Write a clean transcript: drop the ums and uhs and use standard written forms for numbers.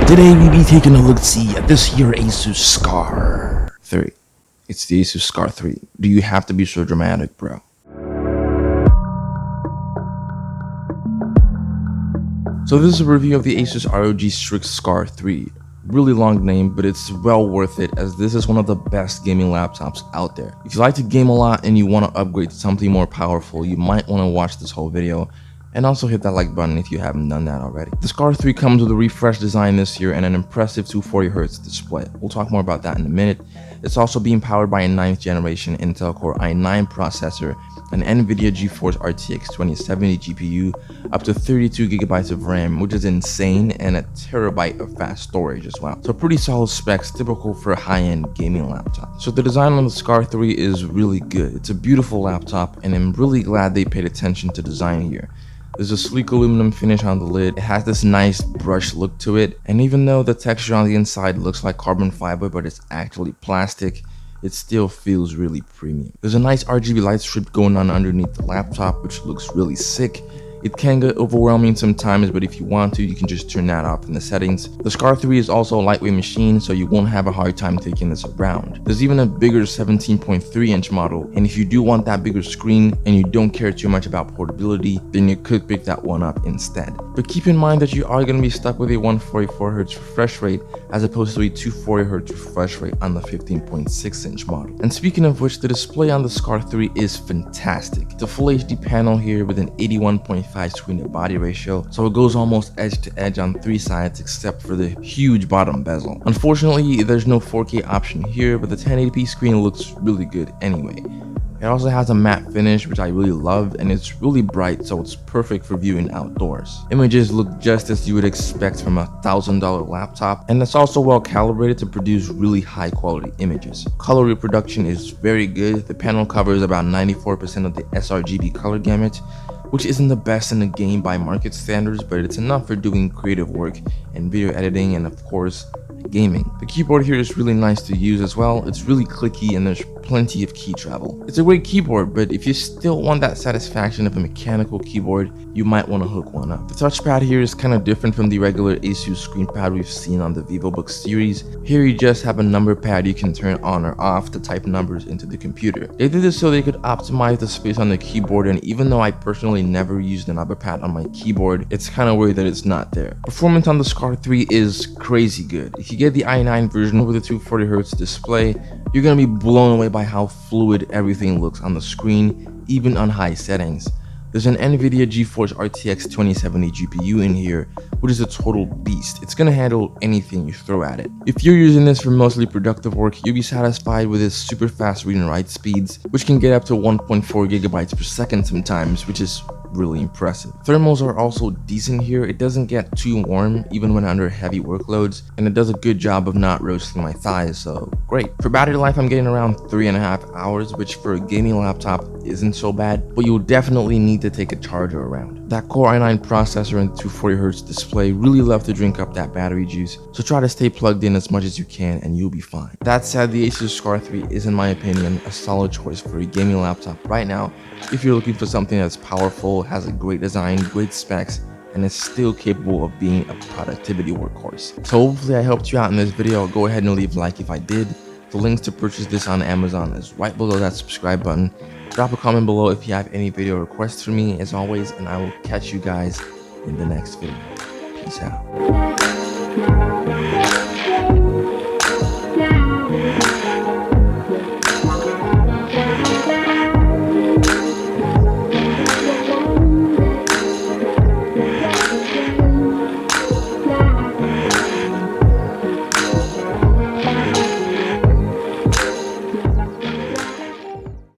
Today we be taking a look-see at this here Asus Scar III. It's the Asus Scar III. Do you have to be so dramatic, bro? So this is a review of the Asus ROG Strix Scar III. Really long name, but it's well worth it as this is one of the best gaming laptops out there. If you like to game a lot and you want to upgrade to something more powerful, you might want to watch this whole video. And also hit that like button if you haven't done that already. The Scar III comes with a refreshed design this year and an impressive 240Hz display. We'll talk more about that in a minute. It's also being powered by a 9th generation Intel Core i9 processor, an NVIDIA GeForce RTX 2070 GPU, up to 32GB of RAM, which is insane, and a terabyte of fast storage as well. So pretty solid specs, typical for a high-end gaming laptop. So the design on the Scar III is really good. It's a beautiful laptop, and I'm really glad they paid attention to design here. There's a sleek aluminum finish on the lid. It has this nice brush look to it, and even though the texture on the inside looks like carbon fiber but it's actually plastic, it still feels really premium. There's a nice RGB light strip going on underneath the laptop, which looks really sick. It can get overwhelming sometimes, but if you want to, you can just turn that off in the settings. The Scar III is also a lightweight machine, so you won't have a hard time taking this around. There's even a bigger 17.3-inch model, and if you do want that bigger screen and you don't care too much about portability, then you could pick that one up instead. But keep in mind that you are going to be stuck with a 144Hz refresh rate as opposed to a 240Hz refresh rate on the 15.6-inch model. And speaking of which, the display on the Scar III is fantastic. It's a full HD panel here with an 81.5 screen to body ratio, so it goes almost edge to edge on 3 sides except for the huge bottom bezel. Unfortunately, there's no 4K option here, but the 1080p screen looks really good anyway. It also has a matte finish, which I really love, and it's really bright, so it's perfect for viewing outdoors. Images look just as you would expect from a $1,000 laptop, and it's also well calibrated to produce really high quality images. Color reproduction is very good. The panel covers about 94% of the sRGB color gamut, which isn't the best in the game by market standards, but it's enough for doing creative work and video editing and of course gaming. The keyboard here is really nice to use as well. It's really clicky and there's plenty of key travel. It's a great keyboard, but if you still want that satisfaction of a mechanical keyboard, you might want to hook one up. The touchpad here is kind of different from the regular Asus screen pad we've seen on the VivoBook series. Here you just have a number pad you can turn on or off to type numbers into the computer. They did this so they could optimize the space on the keyboard, and even though I personally never used a number pad on my keyboard, it's kind of weird that it's not there. Performance on the Scar III is crazy good. If you get the i9 version with a 240Hz display, you're going to be blown away by how fluid everything looks on the screen, even on high settings. There's an NVIDIA GeForce RTX 2070 GPU in here, which is a total beast. It's going to handle anything you throw at it. If you're using this for mostly productive work, you'll be satisfied with its super fast read and write speeds, which can get up to 1.4 GB per second sometimes, which is really impressive. Thermals are also decent here. It doesn't get too warm even when under heavy workloads, and it does a good job of not roasting my thighs, so great. For battery life, I'm getting around 3.5 hours, which for a gaming laptop isn't so bad, but you'll definitely need to take a charger around. That Core i9 processor and 240Hz display really love to drink up that battery juice, so try to stay plugged in as much as you can and you'll be fine. That said, the Asus Scar III is, in my opinion, a solid choice for a gaming laptop right now if you're looking for something that's powerful, has a great design, great specs, and is still capable of being a productivity workhorse. So hopefully I helped you out in this video. Go ahead and leave a like if I did. The links to purchase this on Amazon is right below that subscribe button. Drop a comment below if you have any video requests for me as always, and I will catch you guys in the next video. Peace out.